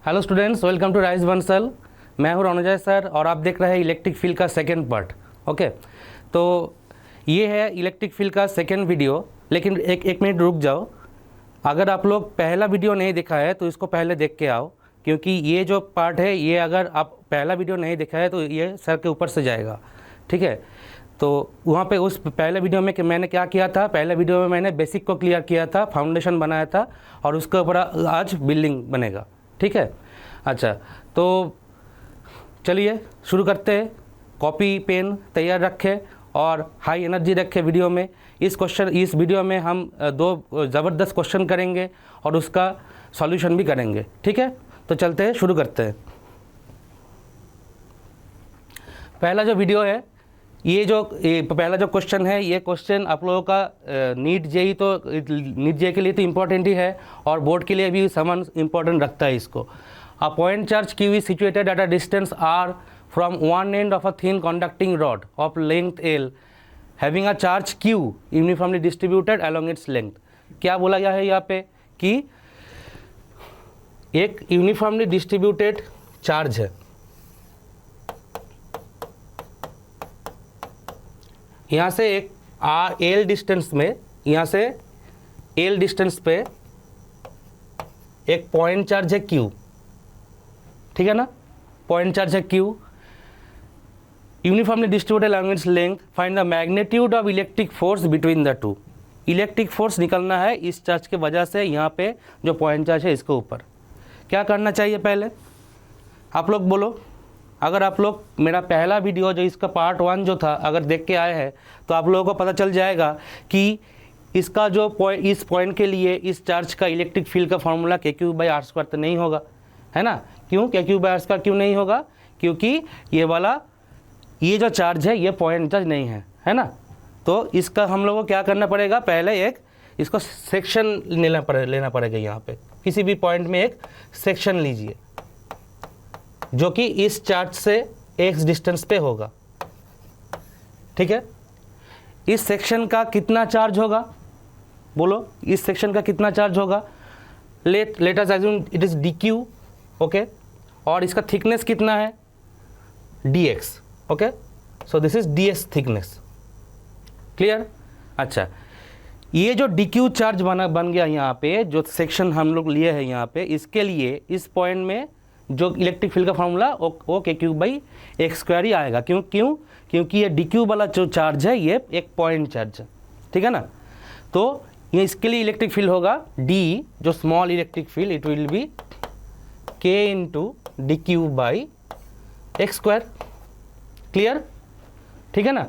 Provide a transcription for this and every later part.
Hello students, welcome to Rise Bansal. मैं हूँ Ranjay sir और आप देख रहे हैं इलेक्ट्रिक फील्ड का सेकंड पार्ट। ओके, तो ये है इलेक्ट्रिक फील्ड का सेकंड वीडियो। लेकिन एक मिनट रुक जाओ। अगर आप लोग पहला वीडियो नहीं देखा है तो इसको पहले देख के आओ, क्योंकि ये जो पार्ट है ये अगर आप पहला वीडियो नहीं देखा है तो ये सर के ऊपर से जाएगा। ठीक है, तो वहाँ पे उस पहले वीडियो में कि मैंने क्या किया था, पहले वीडियो में मैंने बेसिक को क्लियर किया था, फाउंडेशन बनाया था और उसके ऊपर आज बिल्डिंग बनेगा। ठीक है, अच्छा तो चलिए शुरू करते हैं। कॉपी पेन तैयार रखें और हाई एनर्जी रखें वीडियो में। इस वीडियो में हम दो ज़बरदस्त क्वेश्चन करेंगे और उसका सॉल्यूशन भी करेंगे। ठीक है, तो चलते हैं, शुरू करते हैं। पहला जो वीडियो है, ये पहला जो क्वेश्चन है, ये क्वेश्चन आप लोगों का नीट जेई के लिए तो इम्पोर्टेंट ही है और बोर्ड के लिए भी समान इम्पोर्टेंट रखता है इसको। A point charge Q is situated at a distance R from one end of a thin conducting rod of length L having a charge Q uniformly distributed along its length। क्या बोला गया है यहाँ पे कि एक यूनिफॉर्मली डिस्ट्रीब्यूटेड चार्ज है, यहाँ से एक L डिस्टेंस में, यहाँ से L डिस्टेंस पे एक पॉइंट चार्ज है Q। ठीक है ना, पॉइंट चार्ज है Q, uniformly distributed along its length, find the magnitude of electric force between the two. Electric force निकलना है इस चार्ज के वजह से, यहाँ पे जो पॉइंट चार्ज है इसके ऊपर। क्या करना चाहिए पहले आप लोग बोलो। अगर आप लोग मेरा पहला वीडियो जो इसका पार्ट 1 जो था अगर देख के आए हैं तो आप लोगों को पता चल जाएगा कि इसका जो इस पॉइंट के लिए इस चार्ज का इलेक्ट्रिक फील्ड का फॉर्मूला KQ/R² तो नहीं होगा, है ना। क्यों KQ/R² क्यों नहीं होगा? क्योंकि ये जो चार्ज है ये पॉइंट चार्ज नहीं है, है ना। तो इसका हम लोगों को क्या करना पड़ेगा, पहले एक इसको सेक्शन लेना पड़ेगा। यहाँ पे किसी भी पॉइंट में एक सेक्शन लीजिए जो कि इस चार्ज से x डिस्टेंस पे होगा। ठीक है, इस सेक्शन का कितना चार्ज होगा बोलो, इस सेक्शन का कितना चार्ज होगा। Let us assume it is dq। Okay, और इसका थिकनेस कितना है dx। Okay, so this is ds thickness. Clear. अच्छा, ये जो dq चार्ज बन गया यहाँ पे, जो सेक्शन हम लोग लिए हैं यहाँ पे, इसके लिए इस पॉइंट में जो इलेक्ट्रिक फील्ड का फार्मूला वो KQ/x² ही आएगा। क्योंकि ये dq वाला जो चार्ज है ये एक पॉइंट चार्ज है। ठीक है ना, तो ये इसके लिए इलेक्ट्रिक फील्ड होगा d, जो small electric field, it will B k × dq/x²। Clear, ठीक है ना।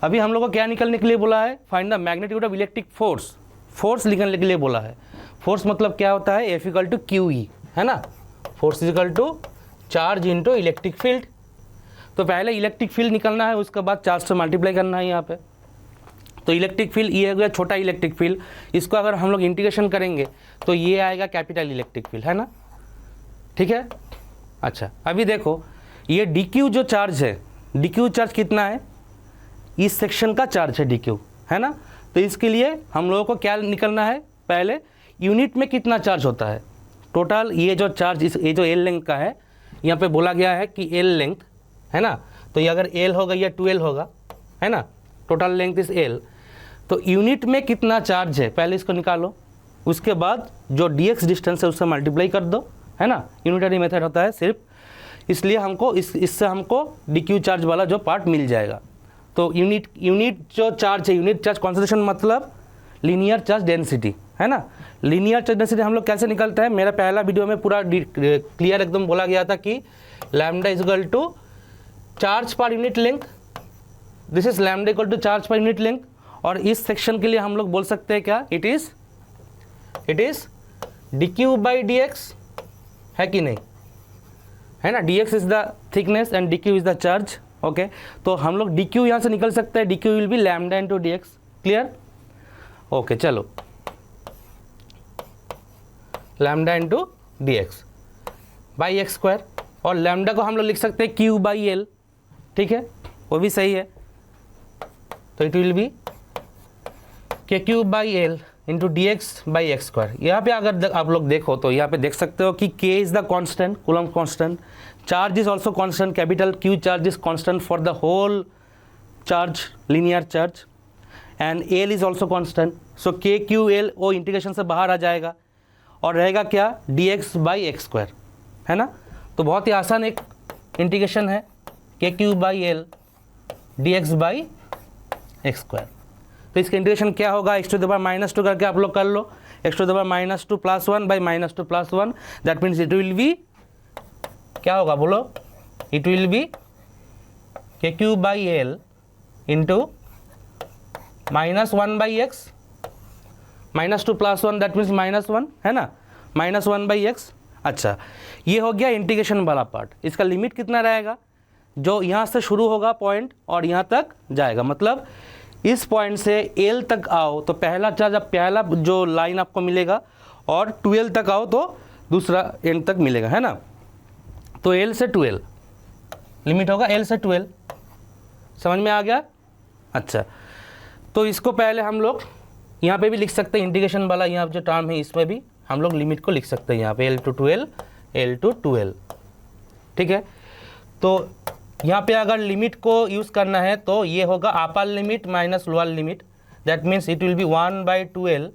अभी हम लोग को क्या निकलने के लिए बोला है, find the magnitude of electric force. Force निकलने के लिए बोला है। फोर्स मतलब क्या होता है, F = QE, है ना। Force = charge into electric field. तो पहले इलेक्ट्रिक फील्ड निकलना है, उसके बाद चार्ज से मल्टीप्लाई करना है यहाँ पे। तो इलेक्ट्रिक फील्ड ये हो गया छोटा इलेक्ट्रिक फील्ड, इसको अगर हम लोग इंटीग्रेशन करेंगे तो ये आएगा कैपिटल इलेक्ट्रिक फील्ड, है ना। ठीक है, अच्छा अभी देखो ये dq जो चार्ज है, dq चार्ज कितना है, इस सेक्शन का चार्ज है dq, है ना। तो इसके लिए हम लोगों को क्या निकलना है, पहले यूनिट में कितना चार्ज होता है टोटल। ये जो चार्ज ये जो L लेंथ का है, यहाँ पे बोला गया है कि L लेंथ, है ना। तो ये अगर L होगा या 2L होगा, है ना, टोटल लेंथ इज L। तो यूनिट में कितना चार्ज है पहले इसको निकालो, उसके बाद जो dx डिस्टेंस है उससे मल्टीप्लाई कर दो, है ना। यूनिटरी मेथड होता है सिर्फ, इसलिए हमको इससे हमको dq चार्ज वाला जो पार्ट मिल जाएगा। तो यूनिट जो चार्ज है, यूनिट चार्ज कॉन्सेंट्रेशन मतलब लीनियर चार्ज डेंसिटी, है ना। लीनियर चार्ज डेंसिटी हम लोग कैसे निकलता है, मेरा पहला वीडियो में पूरा क्लियर एकदम बोला गया था कि lambda = charge per unit length. This is lambda = charge per unit length. और इस सेक्शन के लिए हम लोग बोल सकते हैं क्या, इट इज dq/dx, है कि नहीं, है ना। dx is the thickness and dq is the charge. Okay, तो हम लोग dq यहाँ से निकल सकते हैं, dq will be lambda × dx। Clear, okay चलो, लैम्डा × dx/x²। और लैम्डा को हम लोग लिख सकते हैं Q/L। ठीक है, वो भी सही है। तो it will B KQ/L into D x by x square. यहाँ पे अगर आप लोग देखो तो यहाँ पे देख सकते हो कि k is the constant, Coulomb constant, charge is also constant, capital Q charge is constant for the whole charge, linear charge, and L is also constant. So k Q L वो इंटीग्रेशन से बाहर आ जाएगा और रहेगा क्या, D x by x square, है ना। तो बहुत ही आसान एक इंटीग्रेशन है, k Q by L d x by x square. तो इसका इंटीग्रेशन क्या होगा, x to the power minus two करके आप लोग कर लो, x to the power minus two plus one by minus two plus one, that means it will be क्या होगा बोलो, it will be k Q by L into minus one by x, minus two plus one that means minus one, है ना, minus one by x. अच्छा, ये हो गया integration वाला पार्ट। इसका लिमिट कितना रहेगा, जो यहाँ से शुरू होगा पॉइंट और यहाँ तक जाएगा, मतलब इस पॉइंट से एल तक आओ तो पहला चार्ज, अब पहला जो लाइन आपको मिलेगा, और 12 तक आओ तो दूसरा एंड तक मिलेगा, है ना। तो एल से 12 लिमिट होगा, एल से 12, समझ में आ गया। अच्छा, तो इसको पहले हम लोग यहाँ पे भी लिख सकते हैं, इंटीग्रेशन वाला यहाँ जो टर्म है इसमें भी हम लोग लिमिट को लिख सकते हैं, यहाँ पे एल टू 12, एल टू 12, ठीक है। तो यहाँ पे अगर लिमिट को यूज़ करना है तो ये होगा upper limit minus lower limit, that means it will B 1/12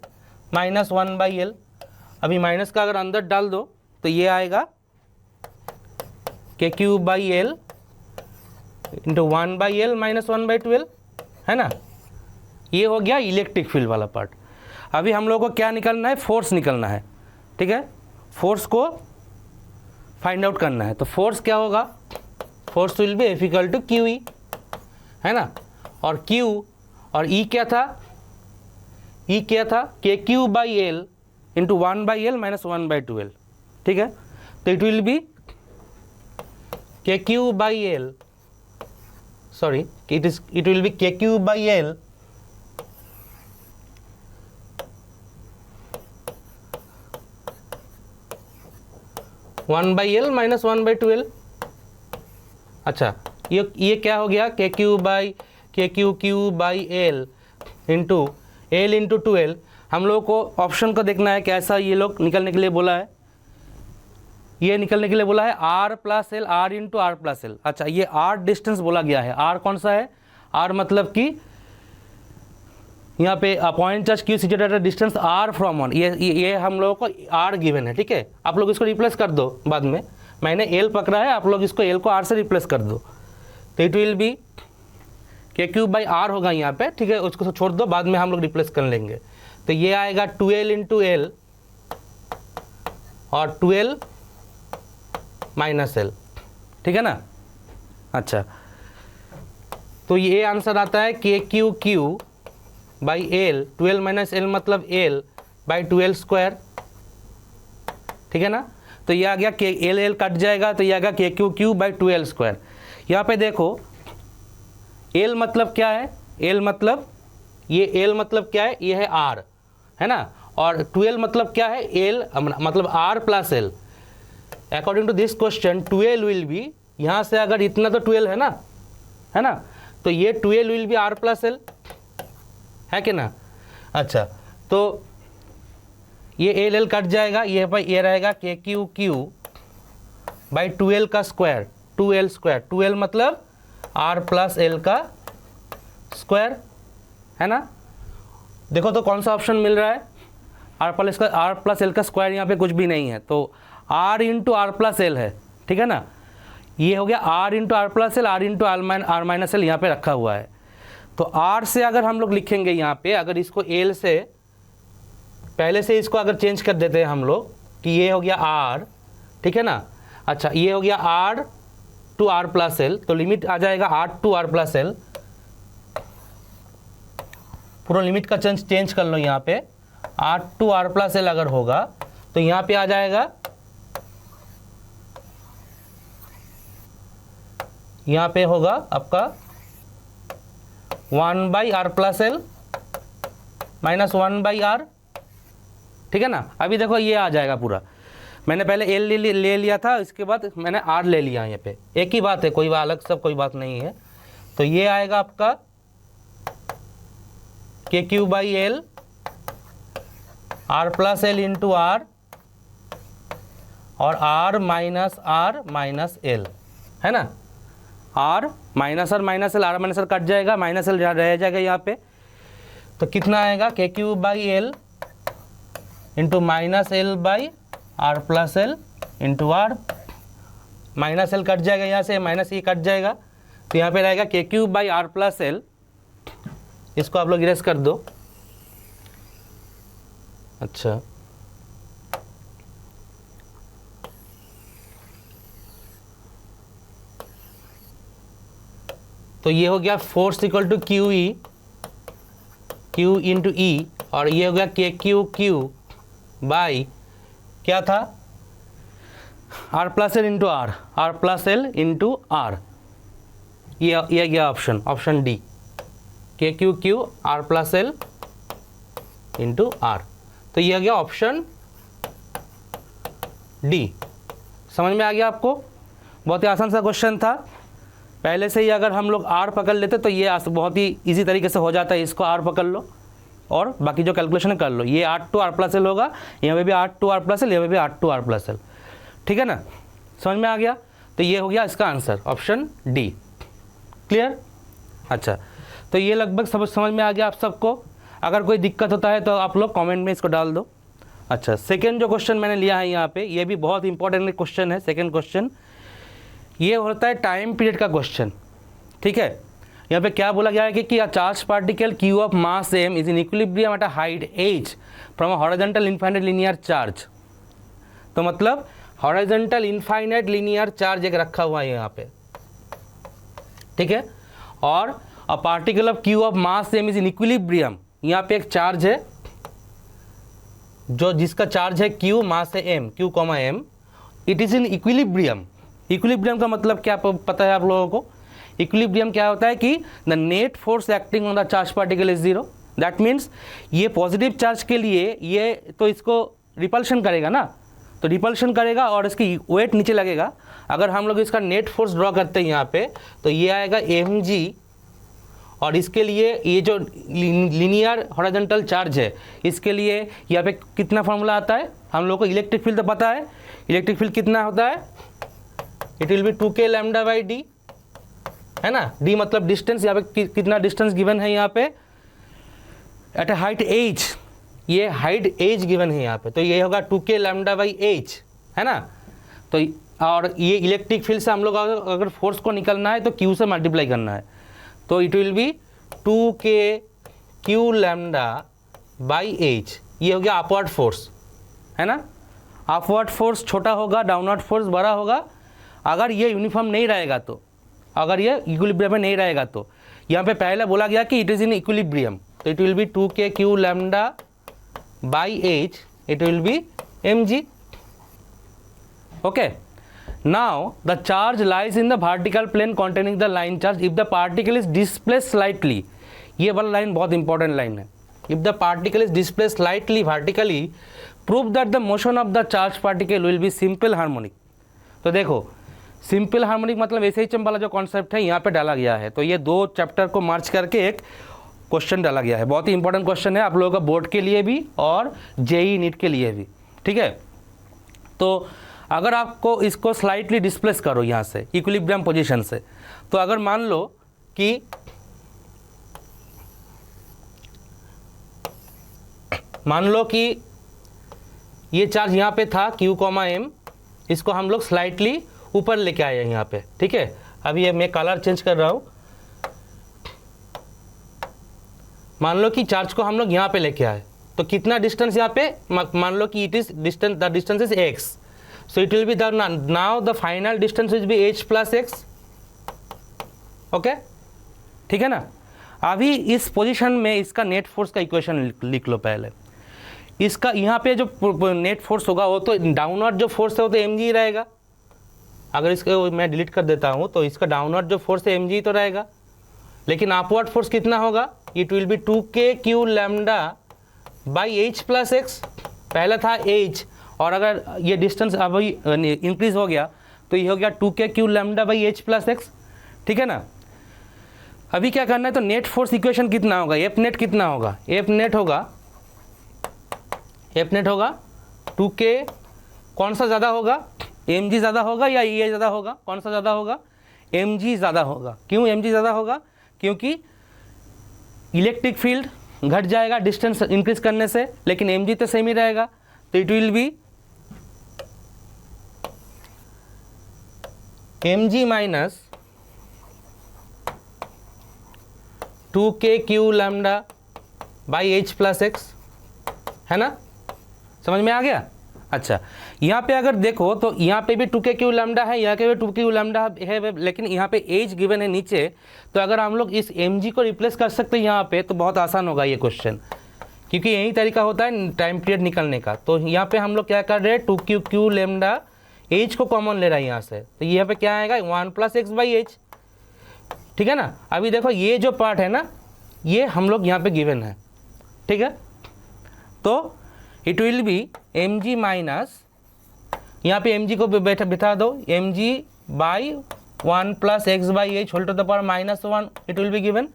minus 1/L। अभी माइनस का अगर अंदर डाल दो तो ये आएगा के Q by L into 1/L minus 1/12, है ना। ये हो गया इलेक्ट्रिक फील्ड वाला पार्ट। अभी हम लोग को क्या निकालना है, फोर्स निकालना है, ठीक है। फोर्स को फाइंड आउट करना है, तो फोर्स क्या होगा, force will be F equal to Q E, है ना। और क्यू और ई क्या था, ई क्या था, k Q by L into 1/L minus 1/12, ठीक है। तो it will be k Q by L, sorry it will be k Q by L one by L minus 1/12। अच्छा, ये क्या हो गया, k Q Q by L into L into 12। हम लोग को ऑप्शन को देखना है कैसा ये लोग निकलने के लिए बोला है, ये निकलने के लिए बोला है R plus L, R into are plus L. अच्छा, ये आर डिस्टेंस बोला गया है, आर कौन सा है, आर मतलब कि यहाँ पे point charge Q situated distance R from one, ये हम लोगों को आर गिवन है, ठीक है। आप लोग इसको रिप्लेस कर दो बाद में, मैंने एल पकड़ा है, आप लोग इसको एल को आर से रिप्लेस कर दो, तो it will be k Q by are होगा यहाँ पे, ठीक है। उसको छोड़ दो, बाद में हम लोग रिप्लेस कर लेंगे। तो ये आएगा 12 इंटू एल और 12 माइनस एल, ठीक है ना। अच्छा, तो ये आंसर आता है k Q Q by L, 12 minus L मतलब एल बाई 12 स्क्वायर, ठीक है ना। तो ये आ गया के एल एल कट जाएगा, तो ये आ गया k Q Q by 12 square. यहाँ पे देखो एल मतलब क्या है, एल मतलब ये एल मतलब क्या है, ये है आर, है ना। और 12 मतलब क्या है, एल मतलब R plus L. According to this question 12 will be, यहाँ से अगर इतना तो 12 है ना, है ना, तो ये 12 will be R plus L, है कि ना। अच्छा, तो ये एल एल कट जाएगा, ये भाई ये रहेगा के क्यू क्यू बाई 12 का स्क्वायर, 2l स्क्वायर, 2l मतलब आर प्लस एल का स्क्वायर, है ना। देखो तो कौन सा ऑप्शन मिल रहा है, आर प्लस एल का स्क्वायर, यहाँ पे कुछ भी नहीं है, तो R into are plus L है, ठीक है ना। ये हो गया R into are plus L, R into R minus L यहाँ पे रखा हुआ है। तो आर से अगर हम लोग लिखेंगे यहाँ पे, अगर इसको एल से पहले से इसको अगर चेंज कर देते हैं हम लोग कि ये हो गया आर, ठीक है ना। अच्छा, ये हो गया R to R plus L, तो लिमिट आ जाएगा R to R plus L, पूरा लिमिट का चेंज कर लो यहाँ पे, R to R plus L अगर होगा तो यहाँ पे आ जाएगा, यहाँ पे होगा आपका 1/r plus L minus 1/r, ठीक है ना। अभी देखो ये आ जाएगा पूरा, मैंने पहले एल ले लिया था, इसके बाद मैंने आर ले लिया, यहाँ पे एक ही बात है, कोई अलग सब कोई बात नहीं है। तो ये आएगा आपका K Q by L R plus L into R और आर माइनस एल, है ना। R minus L, R minus L cut जाएगा, माइनस एल रह जाएगा यहाँ पे, तो कितना आएगा K cube by L into minus L by R plus L into R. Minus L cut जाएगा यहाँ से, माइनस ई कट जाएगा, तो यहाँ पे रहेगा K cube by R plus L. इसको आप लोग इरेज कर दो। अच्छा, तो ये हो गया force equal to Q into E, और ये हो गया के क्यू बाई क्या था, r plus L into are plus L into r. ये गया option D, k Q r plus L into r. तो ये हो गया ऑप्शन डी। समझ में आ गया आपको? बहुत ही आसान सा क्वेश्चन था। पहले से ही अगर हम लोग आर पकड़ लेते तो ये बहुत ही इजी तरीके से हो जाता है। इसको आर पकड़ लो और बाकी जो कैलकुलेशन कर लो। ये R to R plus L होगा, यहाँ पे भी R to R plus L, यहाँ पे भी R to R plus L. ठीक है ना, समझ में आ गया? तो ये हो गया इसका आंसर, ऑप्शन डी। क्लियर? अच्छा, तो ये लगभग समझ में आ गया आप सबको। अगर कोई दिक्कत होता है तो आप लोग कमेंट में इसको डाल दो। अच्छा, सेकेंड जो क्वेश्चन मैंने लिया है यहाँ पे, ये भी बहुत इंपॉर्टेंट क्वेश्चन है। सेकेंड क्वेश्चन ये होता है टाइम पीरियड का क्वेश्चन। ठीक है, यहाँ पे क्या बोला गया है कि a charge particle Q of mass M is in equilibrium at a height H from a horizontal infinite linear charge. तो मतलब हॉरिजॉन्टल इनफाइनाइट लीनियर चार्ज एक रखा हुआ है यहाँ पे, ठीक है, और a particle of Q of mass M is in equilibrium. यहाँ पे एक चार्ज है जो जिसका चार्ज है क्यू, मास है M, Q comma M, it is in equilibrium. Equilibrium का मतलब क्या पता है आप लोगों को? इक्विलिब्रियम क्या होता है कि the net force acting on the charge particle is zero. That means ये पॉजिटिव चार्ज के लिए ये तो इसको रिपल्शन करेगा ना, तो रिपल्शन करेगा और इसकी वेट नीचे लगेगा। अगर हम लोग इसका नेट फोर्स ड्रॉ करते हैं यहाँ पे, तो ये आएगा mg, और इसके लिए ये जो लीनियर हॉरिजॉन्टल चार्ज है, इसके लिए यहाँ पे कितना फॉर्मूला आता है हम लोग को? इलेक्ट्रिक फील्ड तो पता है। इलेक्ट्रिक फील्ड कितना होता है? It will be 2k lambda by D, है ना। डी मतलब डिस्टेंस, यहाँ पे कितना डिस्टेंस गिवन है यहाँ पे एट ए हाइट एच, ये हाइट एच गिवन है यहाँ पे, तो ये होगा 2k लैम्डा बाई एच, है ना। तो और ये इलेक्ट्रिक फील्ड से हम लोग अगर फोर्स को निकलना है तो क्यू से मल्टीप्लाई करना है, तो it will be 2k Q lambda by H. ये हो गया अपवर्ड फोर्स, है ना। अपवर्ड फोर्स छोटा होगा, डाउनवर्ड फोर्स बड़ा होगा अगर ये यूनिफॉर्म नहीं रहेगा तो, अगर ये इक्विलिब्रियम में नहीं रहेगा तो। यहाँ पे पहले बोला गया कि इट इज़ इन इक्विलिब्रियम, तो it will be 2k Q lambda by H, it will be mg। Okay, now the charge lies in the vertical plane containing the line charge if the particle is displace slightly. ये वाला line बहुत important line है। If the particle is displace slightly vertically prove that the motion of the charge particle will be simple harmonic. तो देखो, simple harmonic मतलब ऐसे ही वाला जो कॉन्सेप्ट है यहाँ पे डाला गया है। तो ये दो चैप्टर को मार्च करके एक क्वेश्चन डाला गया है। बहुत ही इंपॉर्टेंट क्वेश्चन है आप लोगों का बोर्ड के लिए भी और जेई नीट के लिए भी, ठीक है। तो अगर आपको इसको स्लाइटली डिस्प्लेस करो यहाँ से इक्विलिब्रियम पोजीशन से, तो अगर मान लो कि ये चार्ज यहाँ पे था Q, M, इसको हम लोग स्लाइटली ऊपर लेके आए हैं यहाँ पे, ठीक है। अभी ये मैं कलर चेंज कर रहा हूँ। मान लो कि चार्ज को हम लोग यहाँ पे लेके आए, तो कितना डिस्टेंस यहाँ पे, मान लो कि it is distance, the distance is x, so it will be the now the final distance will be h plus x। Okay, ठीक है ना। अभी इस पोजीशन में इसका नेट फोर्स का इक्वेशन लिख लो पहले। इसका यहाँ पे जो नेट फोर्स होगा वो तो डाउनवर्ड जो फोर्स है वो तो mg रहेगा। अगर इसको मैं डिलीट कर देता हूँ तो इसका डाउनवर्ड जो फोर्स है mg तो रहेगा, लेकिन अपवर्ड फोर्स कितना होगा? It will be 2k Q lambda by H plus x. पहला था h, और अगर ये डिस्टेंस अभी इंक्रीज हो गया तो ये हो गया 2k Q lambda by H plus x, ठीक है ना। अभी क्या करना है, तो नेट फोर्स इक्वेशन कितना होगा? एफ नेट कितना होगा? एफ नेट होगा एफ नेट होगा 2k, कौन सा ज़्यादा होगा, mg ज़्यादा होगा या EA ज़्यादा होगा, कौन सा ज़्यादा होगा, mg ज़्यादा होगा। क्यों mg ज़्यादा होगा, क्योंकि इलेक्ट्रिक फील्ड घट जाएगा डिस्टेंस इंक्रीज करने से, लेकिन mg तो सेम ही रहेगा, तो it will be mg minus 2k q lambda by h plus x, है ना, समझ में आ गया। अच्छा, यहाँ पे अगर देखो तो यहाँ पे भी 2k q लैम्डा है, यहाँ के भी 2k q लैम्डा है, लेकिन यहाँ पे एज गिवन है नीचे, तो अगर हम लोग इस mg को रिप्लेस कर सकते हैं यहाँ पे तो बहुत आसान होगा ये क्वेश्चन, क्योंकि यही तरीका होता है टाइम पीरियड निकलने का। तो यहाँ पे हम लोग क्या कर रहे हैं, 2k q लैम्डा एज को कॉमन ले रहा है यहाँ से, तो यहाँ पे क्या आएगा 1 प्लस एक्स बाई एच, ठीक है ना। अभी देखो ये जो पार्ट है ना, ये हम लोग यहाँ पे गिवन है, ठीक है, तो it will be mg minus, यहाँ पे mg को बिठा दो, mg by 1 plus X by H whole to the power minus 1, it will be given,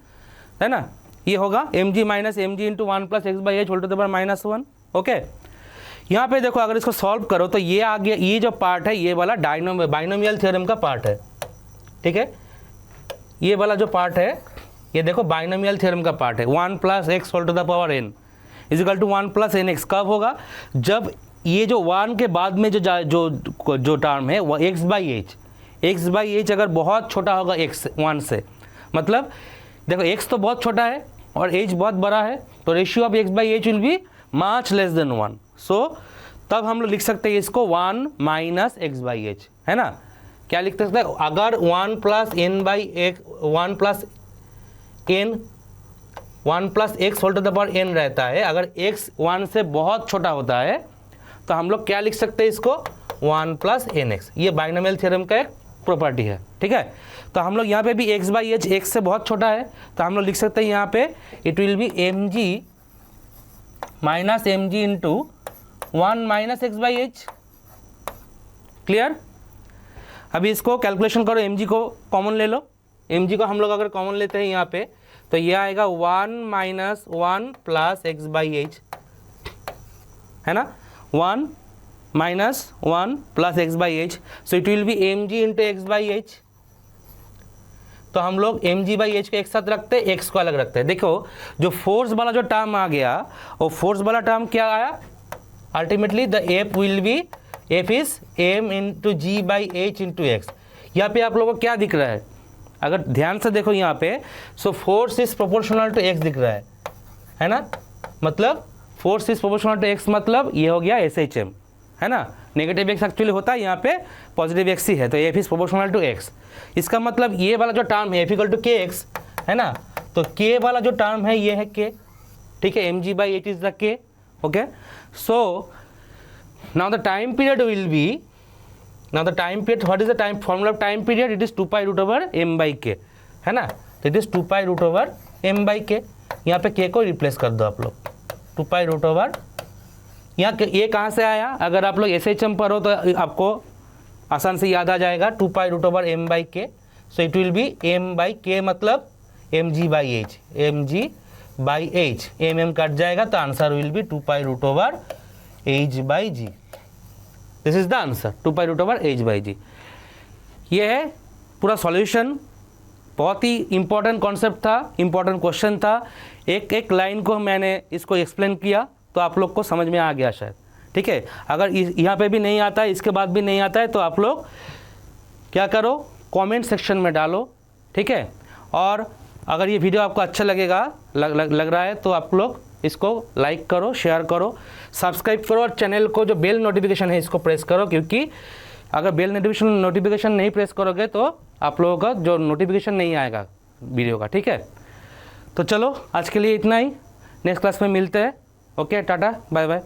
है ना, ये होगा mg minus mg into 1 plus X by H whole to the power minus 1। Okay, यहाँ पे देखो अगर इसको सॉल्व करो तो ये आ गया, ये जो पार्ट है ये वाला बाइनोमियल थ्योरम का पार्ट है, ठीक है, ये वाला जो पार्ट है ये देखो बाइनोमियल थ्योरम का पार्ट है, 1 plus X whole to the power n equal to 1 plus N X. कब होगा, जब ये जो 1 के बाद में जो टर्म है वो x बाई एच अगर बहुत छोटा होगा x 1 से, मतलब देखो x तो बहुत छोटा है और h बहुत बड़ा है, तो ratio of x by H will be much less than 1। सो तब हम लोग लिख सकते हैं इसको 1 माइनस एक्स बाई एच, है ना, क्या लिख सकते हैं, अगर 1 plus N by X 1 plus X whole to the power n रहता है, अगर x 1 से बहुत छोटा होता है तो हम लोग क्या लिख सकते हैं इसको 1 प्लस एन एक्स, ये बाइनोमियल थ्योरम का एक प्रॉपर्टी है, ठीक है। तो हम लोग यहाँ पे भी x बाई एच x से बहुत छोटा है, तो हम लोग लिख सकते हैं यहाँ पे it will be mg minus mg into 1 minus x by H, clear. अभी इसको कैलकुलेशन करो, mg को कॉमन ले लो, mg को हम लोग अगर कॉमन लेते हैं यहाँ पे तो ये आएगा 1 minus 1 plus X by H, है ना, 1 minus 1 plus X by H, so it will be mg into x by H. तो हम लोग mg बाई एच को एक साथ रखते हैं, x को अलग रखते हैं। देखो जो फोर्स वाला जो टर्म आ गया, वो फोर्स वाला टर्म क्या आया, ultimately the f will be f is m into G by H into X. यहाँ पे आप लोगों को क्या दिख रहा है, अगर ध्यान से देखो यहाँ पे, so force is proportional to x दिख रहा है ना, मतलब force is proportional to x, मतलब ये हो गया SHM, है ना, नेगेटिव x एक्चुअली होता है, यहाँ पे पॉजिटिव x ही है, तो f is proportional to x। इसका मतलब ये वाला जो टर्म है f इक्वल टू kx, है ना, तो k वाला जो टर्म है ये है k, ठीक है, mg by H is the k। Okay, so now the time period will be, now the time period, what is the time formula of time period, it is 2 pi root over m by k, है ना, तो it is 2 pi root over m by k। यहाँ पे k को replace कर दो आप लोग, 2 pi root over, यहाँ ये कहाँ से आया, अगर आप लोग SHM पर हो तो आपको आसान से याद आ जाएगा, 2 pi root over m by k, so it will be m by k मतलब mg by h, mg by h, mm cut जाएगा तो answer will be 2 pi root over h by g। This is the answer, 2 pi root over h by g. ये है पूरा solution, बहुत ही important concept था, important question था, एक एक लाइन को मैंने इसको एक्सप्लेन किया तो आप लोग को समझ में आ गया शायद, ठीक है। अगर यहाँ पे भी नहीं आता है, इसके बाद भी नहीं आता है, तो आप लोग क्या करो, कमेंट सेक्शन में डालो, ठीक है। और अगर ये वीडियो आपको अच्छा लगेगा, लग रहा है, तो आप लोग इसको लाइक करो, शेयर करो, सब्सक्राइब करो, और चैनल को जो बेल नोटिफिकेशन है इसको प्रेस करो, क्योंकि अगर बेल नोटिफिकेशन नहीं प्रेस करोगे तो आप लोगों का जो नोटिफिकेशन नहीं आएगा वीडियो का, ठीक है। तो चलो आज के लिए इतना ही, नेक्स्ट क्लास में मिलते हैं। Okay, tata, bye bye.